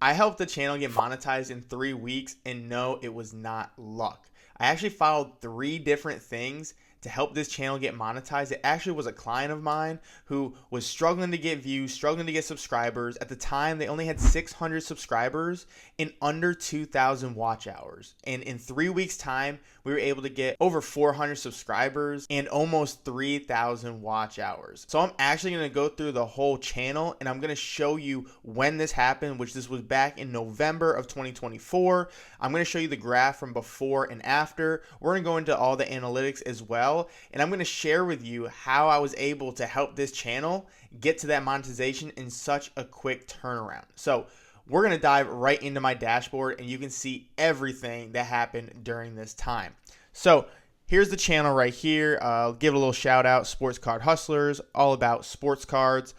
I helped the channel get monetized in 3 weeks, and no, it was not luck. I actually followed 3 different things to help this channel get monetized. It actually was a client of mine who was struggling to get views, struggling to get subscribers. At the time, they only had 600 subscribers and under 2,000 watch hours. And in 3 weeks' time, we were able to get over 400 subscribers and almost 3,000 watch hours. So I'm actually going to go through the whole channel, and I'm going to show you when this happened, which this was back in November of 2024. I'm going to show you the graph from before and after. We're going to go into all the analytics as well, and I'm going to share with you how I was able to help this channel get to that monetization in such a quick turnaround. So we're going to dive right into my dashboard, and you can see everything that happened during this time. So here's the channel right here. I'll give it a little shout out, Sports Card Hustlers, all about sports cards.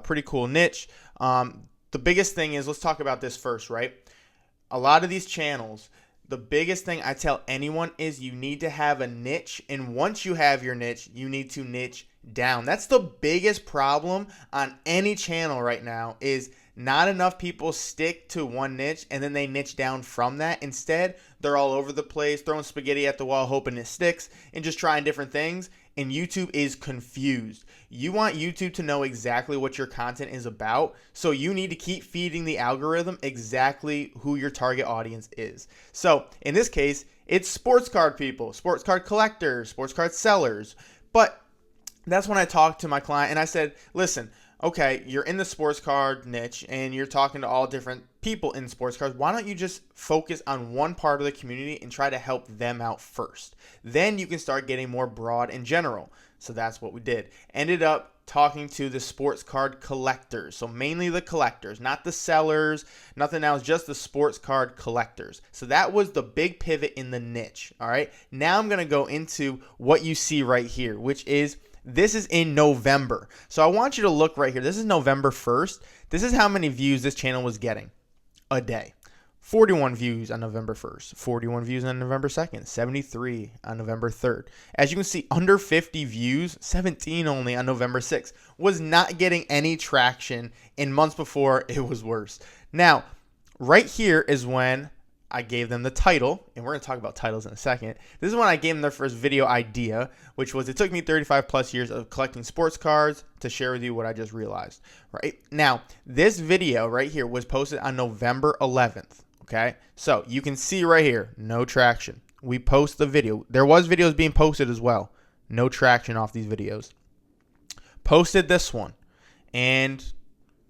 Pretty cool niche. The biggest thing is, let's talk about this first, right? A lot of these channels, the biggest thing I tell anyone is you need to have a niche, and once you have your niche, you need to niche down. That's the biggest problem on any channel right now, is not enough people stick to one niche and then they niche down from that. Instead, they're all over the place, throwing spaghetti at the wall, hoping it sticks, and just trying different things. And YouTube is confused. You want YouTube to know exactly what your content is about, so you need to keep feeding the algorithm exactly who your target audience is. So in this case, it's sports card people, sports card collectors, sports card sellers. But that's when I talked to my client and I said, listen, okay, you're in the sports card niche and you're talking to all different people in sports cards. Why don't you just focus on one part of the community and try to help them out first? Then you can start getting more broad in general. So that's what we did. Ended up talking to the sports card collectors. So mainly the collectors, not the sellers, nothing else, just the sports card collectors. So that was the big pivot in the niche. All right. Now I'm going to go into what you see right here, which is, this is in November. So I want you to look right here. This is November 1st. This is how many views this channel was getting a day. 41 views on November 1st, 41 views on November 2nd, 73 on November 3rd. As you can see, under 50 views, 17 only on November 6th. Was not getting any traction in months before. It was worse. Now, right here is when I gave them the title, and we're going to talk about titles in a second. This is when I gave them their first video idea, which was, it took me 35 plus years of collecting sports cards to share with you what I just realized. Right now, this video right here was posted on November 11th. Okay, so you can see right here, no traction. We post the video. There was videos being posted as well. No traction off these videos. Posted this one, and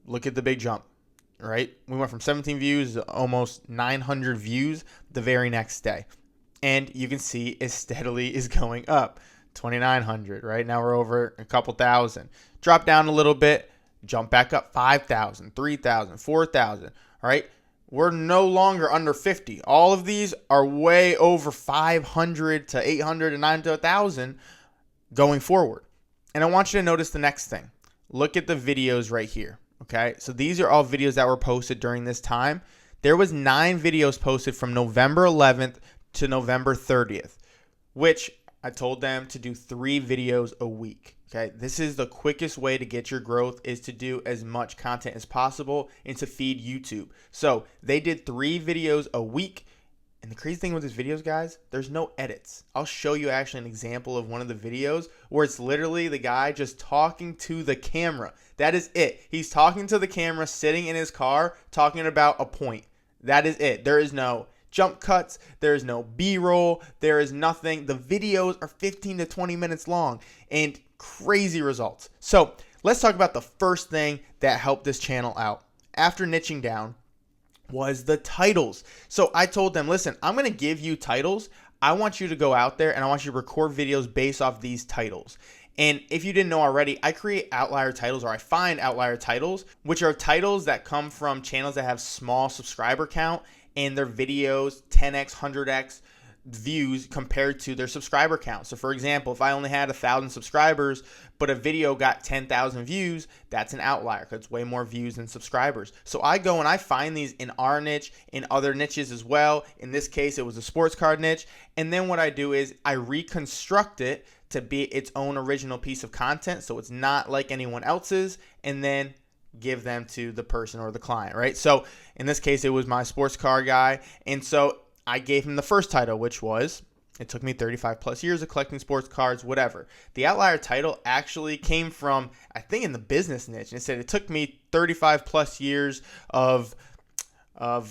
look at the big jump. Right? We went from 17 views to almost 900 views the very next day. And you can see it steadily is going up. 2,900, right? Now we're over a couple thousand. Drop down a little bit, jump back up 5,000, 3,000, 4,000, right? We're no longer under 50. All of these are way over 500 to 800 and 900 to 1,000 going forward. And I want you to notice the next thing. Look at the videos right here. Okay, so these are all videos that were posted during this time. There was 9 videos posted from November 11th to November 30th, which I told them to do 3 videos a week. Okay, this is the quickest way to get your growth, is to do as much content as possible and to feed YouTube. So they did 3 videos a week. And the crazy thing with these videos, guys, there's no edits. I'll show you actually an example of one of the videos where it's literally the guy just talking to the camera. That is it. He's talking to the camera, sitting in his car, talking about a point. That is it. There is no jump cuts. There is no B-roll. There is nothing. The videos are 15 to 20 minutes long and crazy results. So let's talk about the first thing that helped this channel out. After niching down, was the titles. So I told them, listen, I'm going to give you titles. I want you to go out there and I want you to record videos based off these titles. And if you didn't know already, I create outlier titles, or I find outlier titles, which are titles that come from channels that have small subscriber count and their videos 10x, 100x views compared to their subscriber count. So for example, if I only had 1,000 subscribers, but a video got 10,000 views, that's an outlier because it's way more views than subscribers. So I go and I find these in our niche, in other niches as well. In this case, it was a sports card niche. And then what I do is I reconstruct it to be its own original piece of content, so it's not like anyone else's, and then give them to the person or the client, right? So in this case, it was my sports car guy. And so I gave him the first title, which was, it took me 35 plus years of collecting sports cars, whatever. The outlier title actually came from, I think, in the business niche. And it said it took me 35 plus years of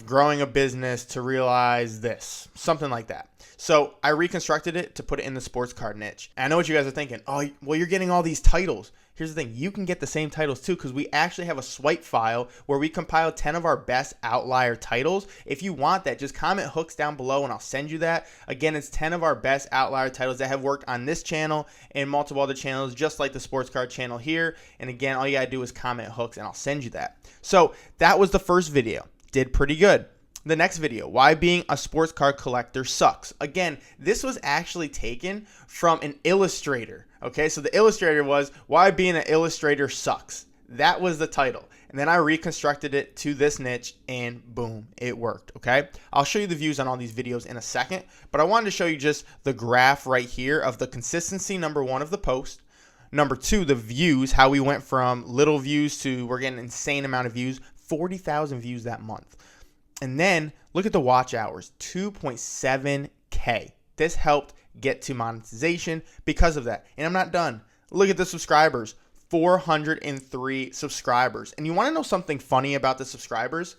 growing a business to realize this, something like that. So I reconstructed it to put it in the sports car niche. And I know what you guys are thinking. Oh, well, you're getting all these titles. Here's the thing. You can get the same titles too, because we actually have a swipe file where we compile 10 of our best outlier titles. If you want that, just comment hooks down below and I'll send you that. Again, it's 10 of our best outlier titles that have worked on this channel and multiple other channels, just like the sports car channel here. And again, all you gotta do is comment hooks and I'll send you that. So that was the first video. Did pretty good. The next video, why being a sports car collector sucks. Again, this was actually taken from an illustrator. Okay, so the illustrator was why being an illustrator sucks. That was the title. And then I reconstructed it to this niche and boom, it worked. Okay, I'll show you the views on all these videos in a second, but I wanted to show you just the graph right here of the consistency, number one, of the post. Number two, the views, how we went from little views to we're getting an insane amount of views, 40,000 views that month. And then look at the watch hours, 2.7K. This helped get to monetization because of that. And I'm not done. Look at the subscribers, 403 subscribers. And you want to know something funny about the subscribers?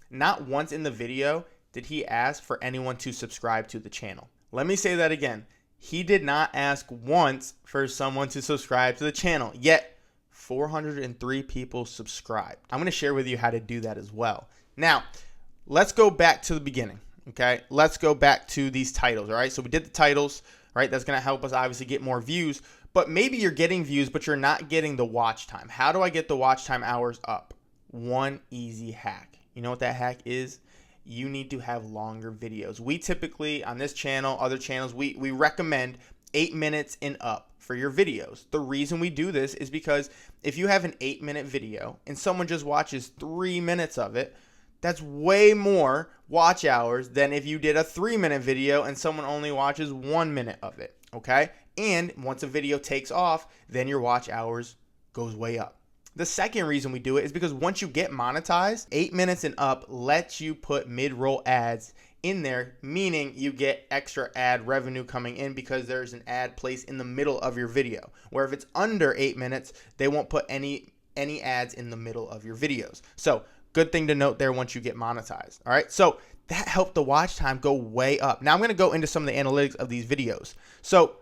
Not once in the video did he ask for anyone to subscribe to the channel. Let me say that again. He did not ask once for someone to subscribe to the channel, yet 403 people subscribed. I'm going to share with you how to do that as well. Now, let's go back to the beginning, okay? Let's go back to these titles, all right? So we did the titles, right? That's going to help us obviously get more views, but maybe you're getting views, but you're not getting the watch time. How do I get the watch time hours up? One easy hack. You know what that hack is? You need to have longer videos. We typically, on this channel, other channels, we recommend 8 minutes and up for your videos. The reason we do this is because if you have an 8-minute video and someone just watches 3 minutes of it, that's way more watch hours than if you did a 3-minute video and someone only watches 1 minute of it, okay? And once a video takes off, then your watch hours goes way up. The second reason we do it is because once you get monetized, 8 minutes and up lets you put mid-roll ads in there, meaning you get extra ad revenue coming in because there's an ad placed in the middle of your video. Where if it's under 8 minutes, they won't put any ads in the middle of your videos. So good thing to note there once you get monetized. All right, so that helped the watch time go way up. Now I'm going to go into some of the analytics of these videos. So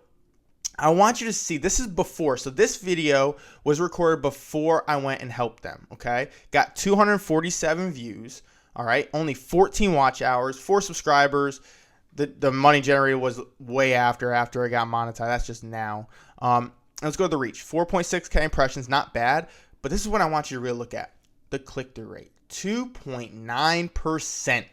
I want you to see, this is before. So this video was recorded before I went and helped them, okay? Got 247 views, all right? Only 14 watch hours, 4 subscribers. The money generated was way after I got monetized. That's just now. Let's go to the reach. 4.6K impressions, not bad. But this is what I want you to really look at. The click-through rate. 2.9%.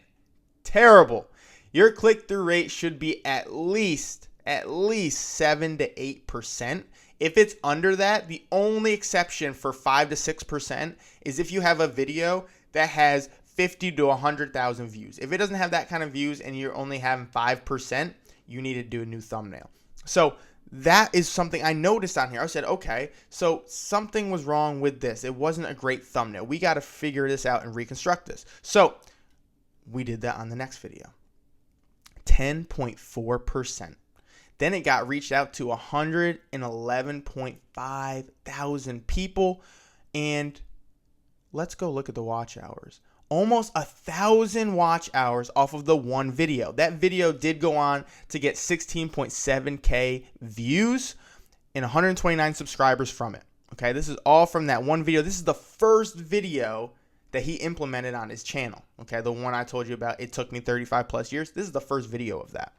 Terrible. Your click-through rate should be at least 7 to 8%. If it's under that, the only exception for 5 to 6% is if you have a video that has 50 to 100,000 views. If it doesn't have that kind of views and you're only having 5%, you need to do a new thumbnail. So that is something I noticed on here. I said, okay, so something was wrong with this. It wasn't a great thumbnail. We got to figure this out and reconstruct this. So we did that on the next video. 10.4%. Then it got reached out to 111.5 thousand people. And let's go look at the watch hours. Almost 1,000 watch hours off of the one video. That video did go on to get 16.7K views and 129 subscribers from it. Okay, this is all from that one video. This is the first video that he implemented on his channel. Okay, the one I told you about, it took me 35 plus years. This is the first video of that.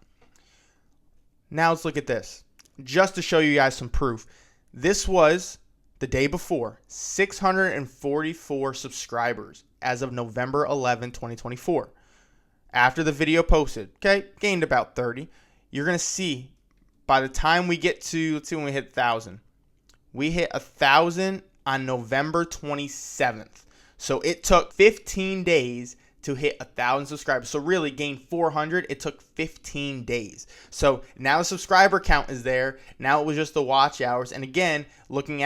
Now let's look at this. Just to show you guys some proof. This was the day before, 644 subscribers as of November 11, 2024. After the video posted, okay, gained about 30. You're going to see by the time we get to, let's see when we hit 1,000. We hit 1,000 on November 27th. So it took 15 days to hit 1,000 subscribers. So really gain 400, it took 15 days. So now the subscriber count is there. Now it was just the watch hours. And again, looking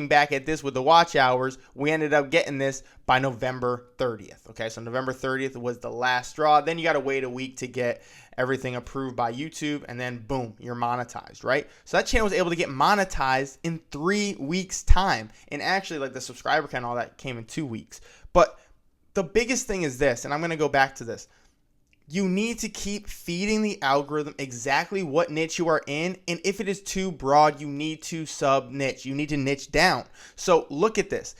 back at this with the watch hours, we ended up getting this by November 30th. Okay, so November 30th was the last straw. Then you got to wait a week to get everything approved by YouTube, and then boom, you're monetized, right? So that channel was able to get monetized in 3 weeks time. And actually, like, the subscriber count and all that came in 2 weeks. But the biggest thing is this, and I'm going to go back to this. You need to keep feeding the algorithm exactly what niche you are in. And if it is too broad, you need to sub-niche. You need to niche down. So look at this.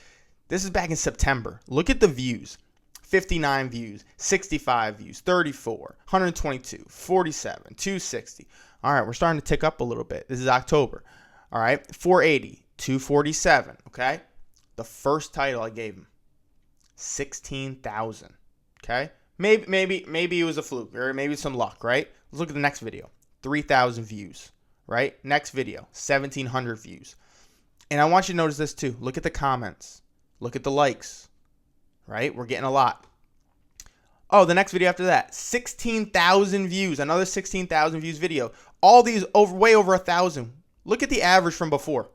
This is back in September. Look at the views. 59 views, 65 views, 34, 122, 47, 260. All right, we're starting to tick up a little bit. This is October. All right, 480, 247, okay? The first title I gave him, 16,000, okay? Maybe it was a fluke, or maybe some luck, right? Let's look at the next video. 3,000 views, right? Next video, 1,700 views. And I want you to notice this too. Look at the comments. Look at the likes, right? We're getting a lot. Oh, the next video after that, 16,000 views, another 16,000 views video. All these way over 1,000. Look at the average from before.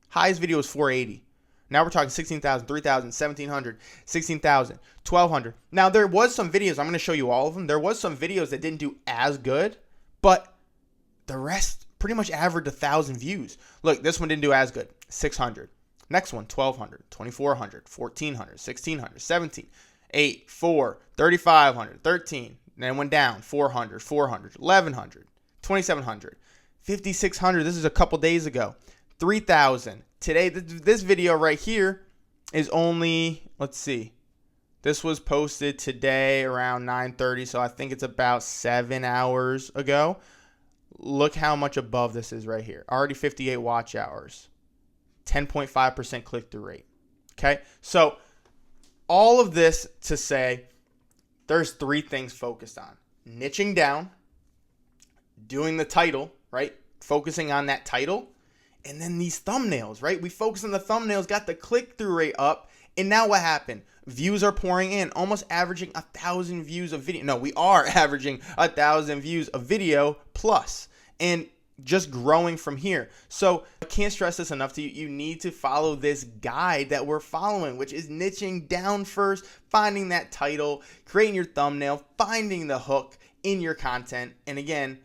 Highest video was 480. Now we're talking 16,000, 3,000, 1,700, 16,000, 1,200. Now there was some videos, I'm going to show you all of them. There was some videos that didn't do as good, but the rest pretty much averaged 1,000 views. Look, this one didn't do as good, 600. Next one, 1,200, 2,400, 1,400, 1,600, 17, 8, 4, 3,500, 13. Then went down, 400, 400, 1,100, 2,700, 5,600. This is a couple days ago. 3,000. Today, this video right here is only, let's see. This was posted today around 9:30, so I think it's about 7 hours ago. Look how much above this is right here. Already 58 watch hours. 10.5% click-through rate. Okay? So all of this to say there's 3 things focused on. Niching down, doing the title, right? Focusing on that title, and then these thumbnails, right? We focused on the thumbnails, got the click-through rate up, and now what happened? Views are pouring in, almost averaging 1,000 views of video. No, we are averaging 1,000 views of video plus, and just growing from here. So I can't stress this enough to you. You need to follow this guide that we're following, which is niching down first, finding that title, creating your thumbnail, finding the hook in your content, and again,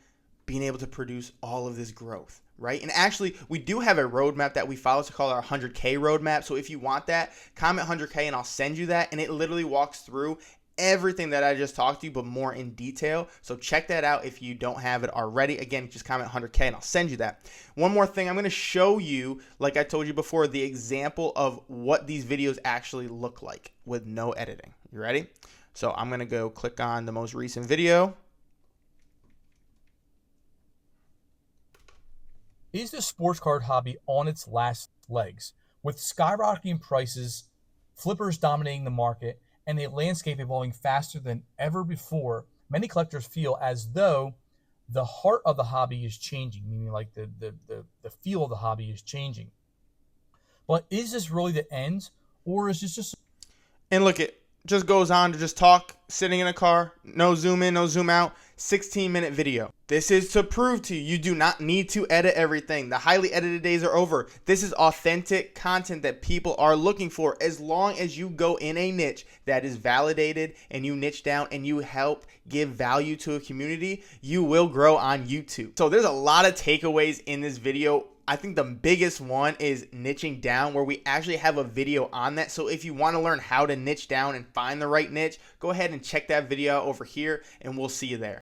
being able to produce all of this growth, right? And actually, we do have a roadmap that we follow. It's called our 100K roadmap. So if you want that, comment 100K and I'll send you that. And it literally walks through everything that I just talked to you, but more in detail. So check that out if you don't have it already. Again, just comment 100K and I'll send you that. One more thing, I'm going to show you, like I told you before, the example of what these videos actually look like with no editing. You ready? So I'm going to go click on the most recent video. Is the sports card hobby on its last legs? With skyrocketing prices, flippers dominating the market, and a landscape evolving faster than ever before, many collectors feel as though the heart of the hobby is changing, meaning like the feel of the hobby is changing. But is this really the end, or is this just... And look, it just goes on to just talk, sitting in a car, no zoom in, no zoom out, 16-minute video. This is to prove to you, you do not need to edit everything. The highly edited days are over. This is authentic content that people are looking for. As long as you go in a niche that is validated and you niche down and you help give value to a community, you will grow on YouTube. So there's a lot of takeaways in this video. I think the biggest one is niching down, where we actually have a video on that. So if you want to learn how to niche down and find the right niche, go ahead and check that video out over here and we'll see you there.